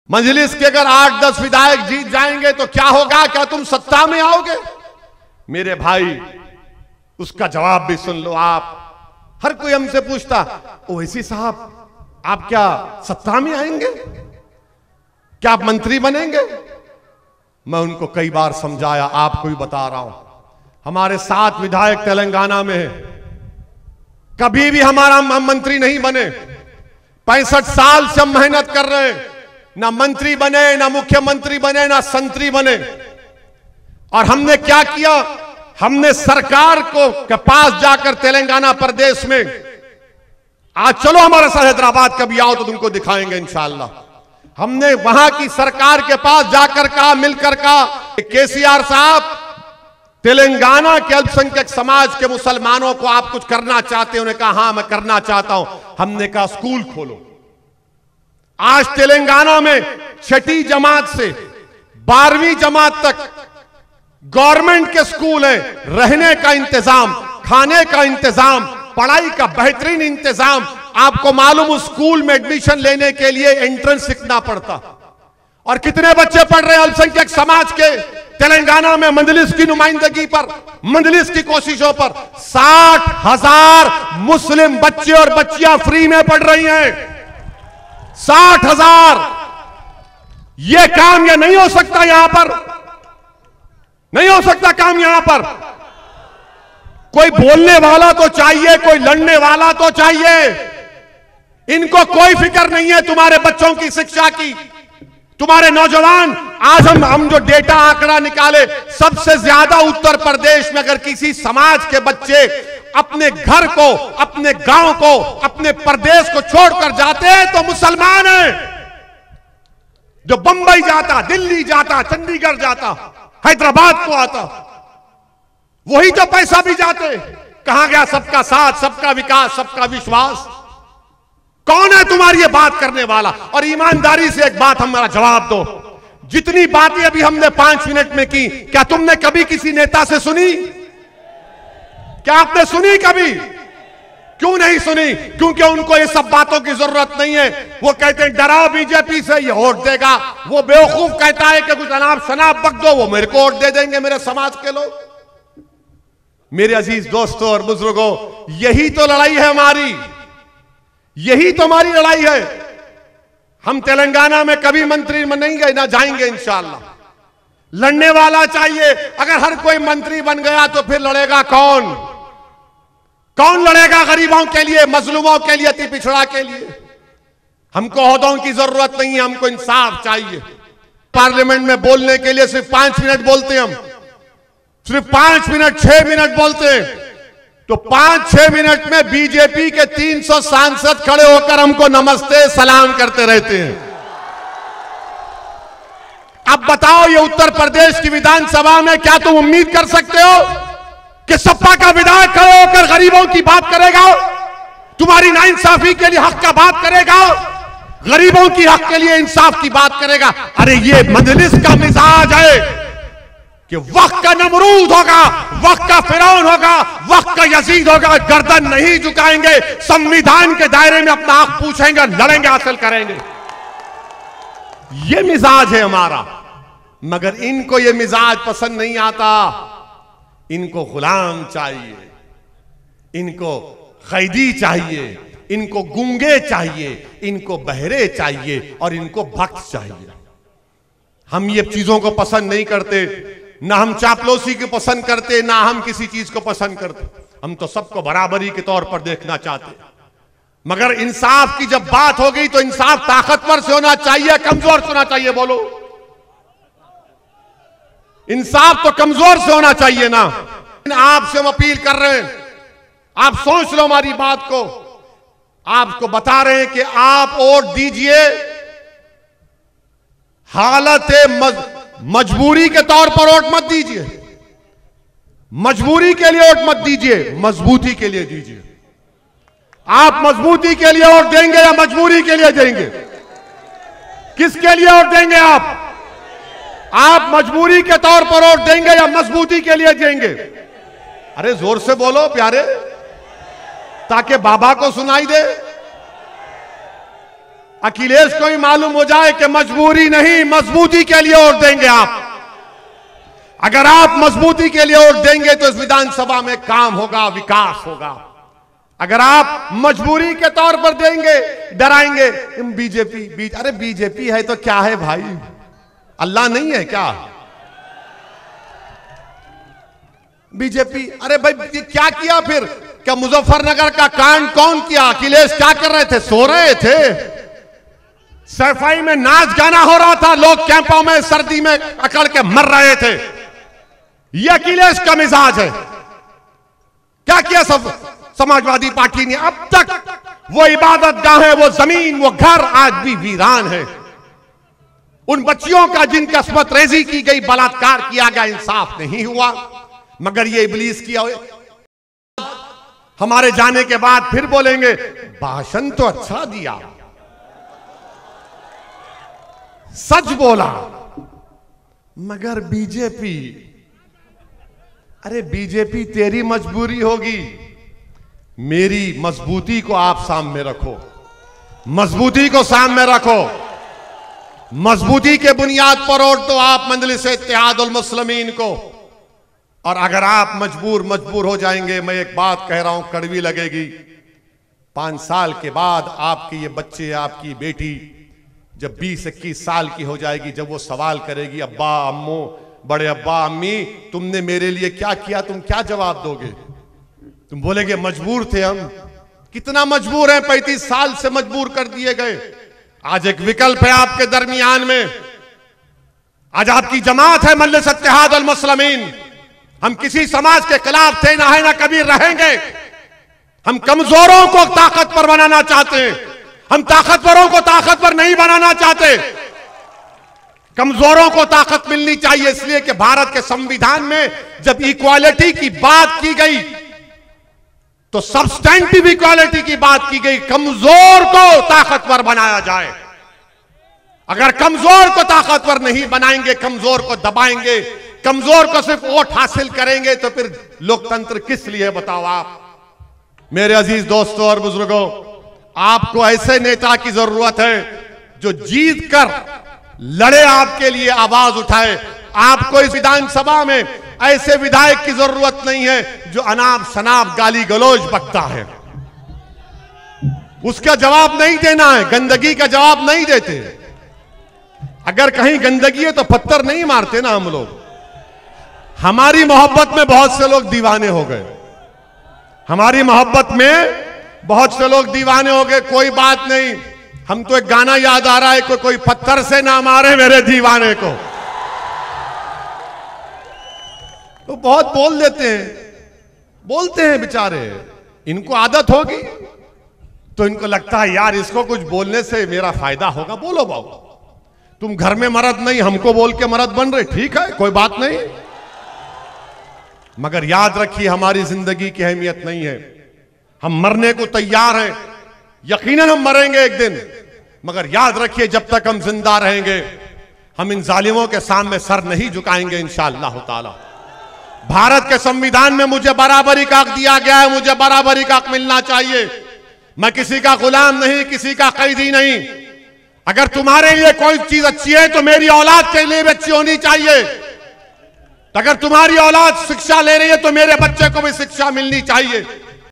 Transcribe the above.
मजलिस के अगर 8-10 विधायक जीत जाएंगे तो क्या होगा? क्या तुम सत्ता में आओगे? मेरे भाई, उसका जवाब भी सुन लो आप। हर कोई हमसे पूछता, ओवैसी साहब आप क्या सत्ता में आएंगे? क्या आप मंत्री बनेंगे? मैं उनको कई बार समझाया, आपको भी बता रहा हूं। हमारे 7 विधायक तेलंगाना में है, कभी भी हमारा मंत्री नहीं बने। 65 साल से हम मेहनत कर रहे हैं, ना मंत्री बने, ना मुख्यमंत्री बने, ना संतरी बने। और हमने क्या किया? हमने सरकार को के पास जाकर तेलंगाना प्रदेश में, आज चलो हमारे साथ हैदराबाद कभी आओ तो तुमको दिखाएंगे इंशाअल्लाह। हमने वहां की सरकार के पास जाकर कहा, मिलकर कहा, केसीआर साहब, तेलंगाना के अल्पसंख्यक समाज के मुसलमानों को आप कुछ करना चाहते हैं? उन्होंने कहा हाँ मैं करना चाहता हूं। हमने कहा स्कूल खोलो। आज तेलंगाना में 6ठी जमात से 12वीं जमात तक गवर्नमेंट के स्कूल हैं। रहने का इंतजाम, खाने का इंतजाम, पढ़ाई का बेहतरीन इंतजाम। आपको मालूम, उस स्कूल में एडमिशन लेने के लिए एंट्रेंस सीखना पड़ता। और कितने बच्चे पढ़ रहे हैं अल्पसंख्यक समाज के तेलंगाना में? मजलिस की नुमाइंदगी पर, मजलिस की कोशिशों पर 60,000 मुस्लिम बच्चे और बच्चियां फ्री में पढ़ रही हैं। 60,000। यह काम यह नहीं हो सकता यहां पर, नहीं हो सकता काम यहां पर। कोई बोलने वाला तो चाहिए, कोई लड़ने वाला तो चाहिए। इनको कोई फिक्र नहीं है तुम्हारे बच्चों की शिक्षा की, तुम्हारे नौजवान। आज हम जो डेटा आंकड़ा निकाले, सबसे ज्यादा उत्तर प्रदेश में अगर किसी समाज के बच्चे अपने घर को, अपने गांव को, अपने प्रदेश को छोड़कर जाते हैं तो मुसलमान हैं। जो बंबई जाता, दिल्ली जाता, चंडीगढ़ जाता, हैदराबाद को आता, वही तो पैसा भी जाते। कहां गया सबका साथ, सबका विकास, सबका विश्वास? कौन है तुम्हारी ये बात करने वाला? और ईमानदारी से एक बात हमारा जवाब दो। जितनी बातें अभी हमने 5 मिनट में की, क्या तुमने कभी किसी नेता से सुनी? क्या आपने सुनी कभी? क्यों नहीं सुनी? क्योंकि उनको ये सब बातों की जरूरत नहीं है। वो कहते हैं डराओ बीजेपी से, ये वोट देगा। वो बेवकूफ कहता है कि कुछ अनाप शनाप बक दो, वो मेरे को वोट दे देंगे, मेरे समाज के लोग। मेरे अजीज दोस्तों और बुजुर्गों, यही तो लड़ाई है हमारी, यही तो हमारी लड़ाई है। हम तेलंगाना में कभी मंत्री में नहीं गए, ना जाएंगे इंशाअल्लाह। लड़ने वाला चाहिए। अगर हर कोई मंत्री बन गया तो फिर लड़ेगा कौन? कौन लड़ेगा गरीबों के लिए, मजलूमों के लिए, अति पिछड़ा के लिए? हमको ओहदों की जरूरत नहीं है, हमको इंसाफ चाहिए। पार्लियामेंट में बोलने के लिए सिर्फ 5 मिनट बोलते हैं, हम सिर्फ 5 मिनट 6 मिनट बोलते हैं। तो 5-6 मिनट में बीजेपी के 300 सांसद खड़े होकर हमको नमस्ते सलाम करते रहते हैं। अब बताओ, ये उत्तर प्रदेश की विधानसभा में क्या तुम उम्मीद कर सकते हो कि सपा का विधायक खड़े होकर गरीबों की बात करेगा, तुम्हारी नाइंसाफी के लिए हक का बात करेगा, गरीबों की हक के लिए इंसाफ की बात करेगा? अरे ये मजलिस का मिजाज है कि वक्त का नमरूद होगा, वक्त का फिरौन होगा, वक्त का यजीद होगा, गर्दन नहीं झुकाएंगे, संविधान के दायरे में अपना हक पूछेंगे, लड़ेंगे, हासिल करेंगे। ये मिजाज है हमारा। मगर इनको ये मिजाज पसंद नहीं आता। इनको गुलाम चाहिए, इनको कैदी चाहिए, इनको गूंगे चाहिए, इनको बहरे चाहिए और इनको भक्त चाहिए। हम ये चीजों को पसंद नहीं करते, ना हम चापलूसी को पसंद करते, ना हम किसी चीज को पसंद करते। हम तो सबको बराबरी के तौर पर देखना चाहते। मगर इंसाफ की जब बात हो गई तो इंसाफ ताकतवर से होना चाहिए, कमजोर से होना चाहिए? बोलो, इंसाफ तो कमजोर से होना चाहिए ना। आपसे हम अपील कर रहे हैं, आप सोच लो हमारी बात को। आपको बता रहे हैं कि आप वोट दीजिए हालत मजबूरी के तौर पर वोट मत दीजिए। मजबूरी के लिए वोट मत दीजिए, मजबूती के लिए दीजिए। आप मजबूती के लिए वोट देंगे या मजबूरी के लिए देंगे? किसके लिए वोट देंगे आप? आप मजबूरी के तौर पर वोट देंगे या मजबूती के लिए देंगे? अरे जोर से बोलो प्यारे, ताकि बाबा को सुनाई दे। अखिलेश को ही मालूम हो जाए कि मजबूरी नहीं, मजबूती के लिए वोट देंगे आप। अगर आप मजबूती के लिए वोट देंगे तो इस विधानसभा में काम होगा, विकास होगा। अगर आप मजबूरी के तौर पर देंगे, डराएंगे, बीजेपी अरे बीजेपी है तो क्या है भाई, अल्लाह नहीं है क्या? बीजेपी, अरे भाई क्या किया फिर? क्या मुजफ्फरनगर का कांड कौन किया? अखिलेश क्या कर रहे थे? सो रहे थे। सफाई में नाच गाना हो रहा था, लोग कैंपों में सर्दी में अकड़ के मर रहे थे। यह अखिलेश का मिजाज है। क्या किया सब समाजवादी पार्टी ने? अब तक वो इबादत गाहें, वो जमीन, वो घर आज भी वीरान है। उन बच्चियों का जिनकी अस्मत रेजी की गई, बलात्कार किया गया, इंसाफ नहीं हुआ। मगर ये इब्लीस किया। हमारे जाने के बाद फिर बोलेंगे भाषण तो अच्छा दिया, सच बोला, मगर बीजेपी, अरे बीजेपी तेरी मजबूरी होगी, मेरी मजबूती को आप सामने रखो, मजबूती को सामने रखो। मजबूती के बुनियाद पर वोट तो आप मजलिस इत्तेहादुल मुस्लिमीन को। और अगर आप मजबूर हो जाएंगे, मैं एक बात कह रहा हूं, कड़वी लगेगी, 5 साल के बाद आपके ये बच्चे, आपकी बेटी जब 20-21 साल की हो जाएगी, जब वो सवाल करेगी अब्बा अम्मू, बड़े अब्बा अम्मी, तुमने मेरे लिए क्या किया, तुम क्या जवाब दोगे? तुम बोलेगे मजबूर थे हम। कितना मजबूर है? 35 साल से मजबूर कर दिए गए। आज एक विकल्प है आपके दरमियान में। आज आपकी जमात है मजलिस इत्तेहादुल मुस्लिमीन। हम किसी समाज के खिलाफ थे, ना है ना कभी रहेंगे। हम कमजोरों को ताकतवर बनाना चाहते हैं, हम ताकतवरों को ताकतवर नहीं बनाना चाहते। कमजोरों को ताकत मिलनी चाहिए, इसलिए कि भारत के संविधान में जब इक्वालिटी की बात की गई तो सब्सटेंटिव इक्वालिटी की बात की गई, कमजोर को ताकतवर बनाया जाए। अगर कमजोर को ताकतवर नहीं बनाएंगे, कमजोर को दबाएंगे, कमजोर को सिर्फ वोट हासिल करेंगे, तो फिर लोकतंत्र किस लिए, बताओ आप। मेरे अजीज दोस्तों और बुजुर्गों, आपको ऐसे नेता की जरूरत है जो जीत कर लड़े, आपके लिए आवाज उठाए। आपको इस विधानसभा में ऐसे विधायक की जरूरत नहीं है जो अनाप शनाप गाली गलौज बकता है। उसका जवाब नहीं देना है, गंदगी का जवाब नहीं देते। अगर कहीं गंदगी है तो पत्थर नहीं मारते ना हम लोग। हमारी मोहब्बत में बहुत से लोग दीवाने हो गए, हमारी मोहब्बत में बहुत से लोग दीवाने हो गए। कोई बात नहीं, हम तो एक गाना याद आ रहा है, कोई पत्थर से ना मारे मेरे दीवाने को। तो बहुत बोल देते हैं बेचारे। इनको आदत होगी तो इनको लगता है यार इसको कुछ बोलने से मेरा फायदा होगा। बोलो बाबू, तुम घर में मर्द नहीं, हमको बोल के मर्द बन रहे, ठीक है, कोई बात नहीं। मगर याद रखिए, हमारी जिंदगी की अहमियत नहीं है। हम मरने को तैयार हैं, यकीनन हम मरेंगे एक दिन, मगर याद रखिए जब तक हम जिंदा रहेंगे हम इन जालिमों के सामने सर नहीं झुकाएंगे इंशाअल्लाह ताला। भारत के संविधान में मुझे बराबरी का हक दिया गया है, मुझे बराबरी का हक मिलना चाहिए। मैं किसी का गुलाम नहीं, किसी का कैदी नहीं। अगर तुम्हारे लिए कोई चीज अच्छी है तो मेरी औलाद के लिए भी अच्छी होनी चाहिए। अगर तुम्हारी औलाद शिक्षा ले रही है तो मेरे बच्चे को भी शिक्षा मिलनी चाहिए।